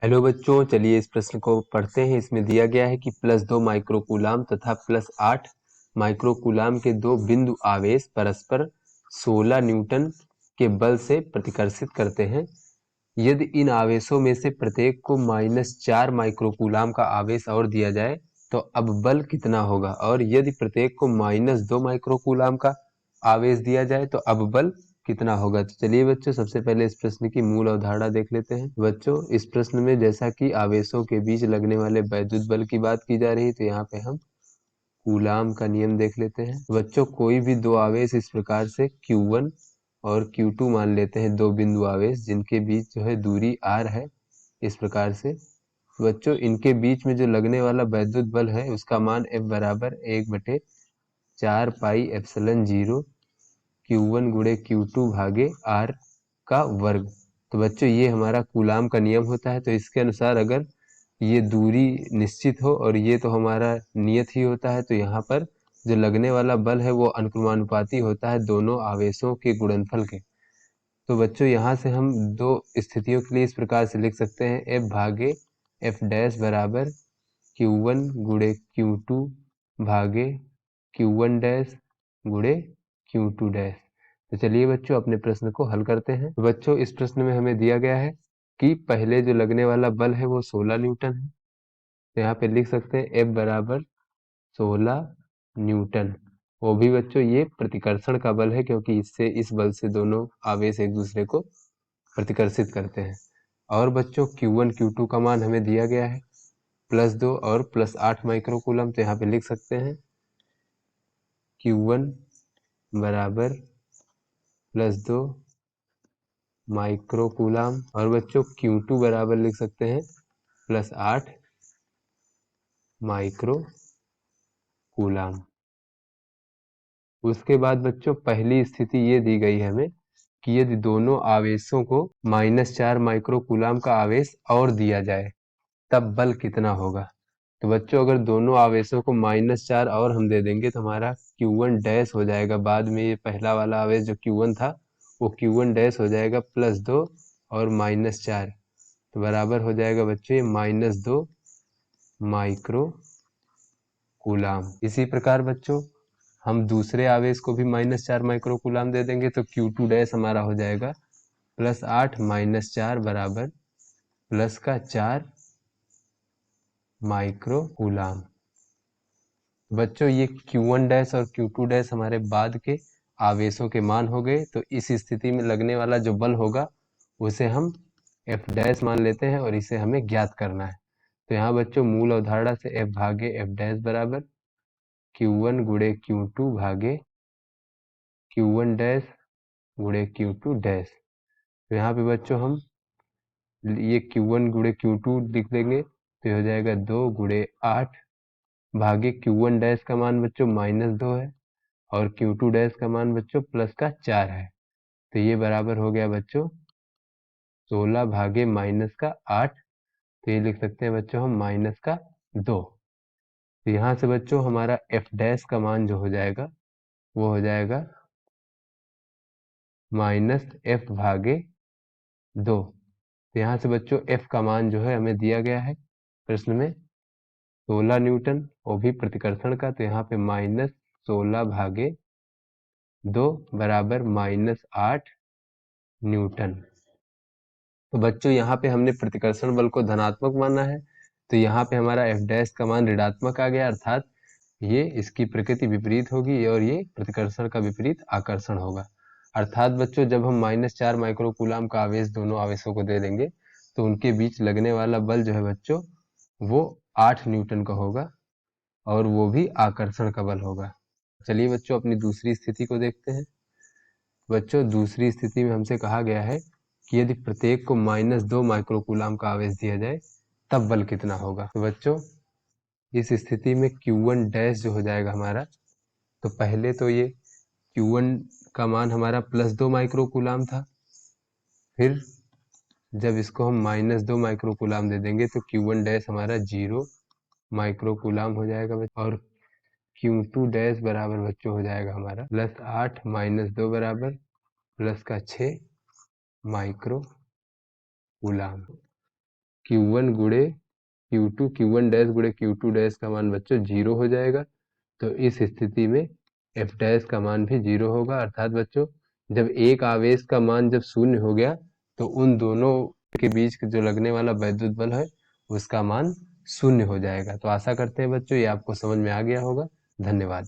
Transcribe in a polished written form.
Hello बच्चों, चलिए इस प्रश्न को पढ़ते हैं। इसमें दिया गया है कि +2 माइक्रोकूलाम तथा +8 माइक्रोकूलाम के दो बिंदु आवेश परस्पर 16 न्यूटन के बल से प्रतिकर्षित करते हैं। यदि इन आवेशों में से प्रत्येक को -4 माइक्रोकूलाम का आवेश और दिया जाए तो अब बल कितना होगा, और यदि प्रत्येक को -2 माइक्रोकूलाम का आवेश दिया जाए तो अब बल कितना होगा। तो चलिए बच्चों, सबसे पहले इस प्रश्न की मूल अवधारणा देख लेते हैं। बच्चों, इस प्रश्न में जैसा कि आवेशों के बीच लगने वाले वैद्युत बल की बात की जा रही है, तो यहाँ पे हम कूलाम का नियम देख लेते हैं। बच्चों, कोई भी दो आवेश इस प्रकार से Q1 और Q2 मान लेते हैं, दो बिंदु आवेश जिनके बीच जो है दूरी r है। इस प्रकार से बच्चों, इनके बीच में जो लगने वाला वैद्युत बल है उसका मान F बराबर 1/4 पाई एप्सिलॉन 0 Q1 गुणे Q2 भागे R का वर्ग। तो बच्चों, ये हमारा कूलाम का नियम होता है। तो इसके अनुसार अगर ये दूरी निश्चित हो और ये तो हमारा नियत ही होता है, तो यहाँ पर जो लगने वाला बल है वो अनुक्रमानुपाती होता है दोनों आवेशों के गुणनफल के। तो बच्चों, यहाँ से हम दो स्थितियों के लिए इस प्रकार से लिख सकते हैं, F भागे F डैश बराबर Q1 गुणे Q2 भागे Q1 डैश गुणे Q2 डैश। तो चलिए बच्चों, अपने प्रश्न को हल करते हैं। तो बच्चों, इस प्रश्न में हमें दिया गया है कि पहले जो लगने वाला बल है वो 16 न्यूटन है। तो यहाँ पे लिख सकते हैं F बराबर 16 न्यूटन। वो भी बच्चों ये प्रतिकर्षण का बल है, क्योंकि इससे इस बल से दोनों आवेश एक दूसरे को प्रतिकर्षित करते हैं। और बच्चों, Q1 Q2 का मान हमें दिया गया है +2 और +8 माइक्रोकूलम। तो यहाँ पे लिख सकते हैं Q1 बराबर +2 माइक्रोकूलम, और बच्चों Q2 बराबर लिख सकते हैं +8 माइक्रोकूलम। उसके बाद बच्चों, पहली स्थिति ये दी गई है हमें कि यदि दोनों आवेशों को -4 माइक्रोकूलम का आवेश और दिया जाए तब बल कितना होगा। तो बच्चों, अगर दोनों आवेशों को -4 और हम दे देंगे तो हमारा Q1 डैश हो जाएगा। बाद में ये पहला वाला आवेश जो Q1 था वो Q1 डैश हो जाएगा +2 और -4, तो बराबर हो जाएगा बच्चों ये -2 माइक्रो कूलाम। इसी प्रकार बच्चों, हम दूसरे आवेश को भी -4 माइक्रो कूलाम दे देंगे तो Q2 डैश हमारा हो जाएगा +8 -4 बराबर +4 माइक्रो कूलाम। बच्चों, ये Q1 डैश और Q2 डैश हमारे बाद के आवेशों के मान हो गए। तो इस स्थिति में लगने वाला जो बल होगा उसे हम F डैश मान लेते हैं और इसे हमें ज्ञात करना है। तो यहाँ बच्चों, मूल अवधारणा से F भागे F डैश बराबर Q1 गुणे Q2 भागे Q1 डैश गुणे Q2 डैश। तो यहाँ पे बच्चों हम ये Q1 गुणे Q2 लिख देंगे, तो ये हो जाएगा 2 गुणे 8 भागे Q1 डैश का मान बच्चों -2 है और Q2 डैश का मान बच्चों +4 है। तो ये बराबर हो गया बच्चों 16 भागे -8। तो ये लिख सकते हैं बच्चों हम -2। तो यहाँ से बच्चों हमारा F डैश का मान जो हो जाएगा वो हो जाएगा -F भागे 2। तो यहाँ से बच्चों F का मान जो है हमें दिया गया है प्रश्न में 16 न्यूटन, वो भी प्रतिकर्षण का। तो यहाँ पे -16 भागे 2 बराबर -8 न्यूटन। तो बच्चों, यहाँ पे हमने प्रतिकर्षण बल को धनात्मक माना है, तो यहाँ पे हमारा F डैश का मान ऋणात्मक आ गया, अर्थात ये इसकी प्रकृति विपरीत होगी और ये प्रतिकर्षण का विपरीत आकर्षण होगा। अर्थात बच्चों, जब हम -4 माइक्रोकूलाम का आवेश दोनों आवेशों को दे देंगे तो उनके बीच लगने वाला बल जो है बच्चों वो 8 न्यूटन का होगा और वो भी आकर्षण का बल होगा। चलिए बच्चों, अपनी दूसरी स्थिति को देखते हैं। बच्चों, दूसरी स्थिति में हमसे कहा गया है कि यदि प्रत्येक को -2 माइक्रोकूलाम का आवेश दिया जाए तब बल कितना होगा। तो बच्चों, इस स्थिति में Q1 डैश जो हो जाएगा हमारा, तो पहले तो ये Q1 का मान हमारा +2 माइक्रोकूलाम था, फिर जब इसको हम -2 माइक्रोकूलाम दे देंगे तो Q1 डैश हमारा 0 माइक्रोकूलाम हो जाएगा और Q2 डैश बराबर बच्चों हो जाएगा हमारा +8 -2 बराबर +6 माइक्रो कूलाम। Q1 गुणे Q2 Q1 डैश गुणे Q2 डैश का मान बच्चों 0 हो जाएगा। तो इस स्थिति में F डैश का मान भी 0 होगा, अर्थात बच्चों जब एक आवेश का मान जब शून्य हो गया तो उन दोनों के बीच जो लगने वाला वैद्युत बल है उसका मान शून्य हो जाएगा। तो आशा करते हैं बच्चों ये आपको समझ में आ गया होगा। धन्यवाद।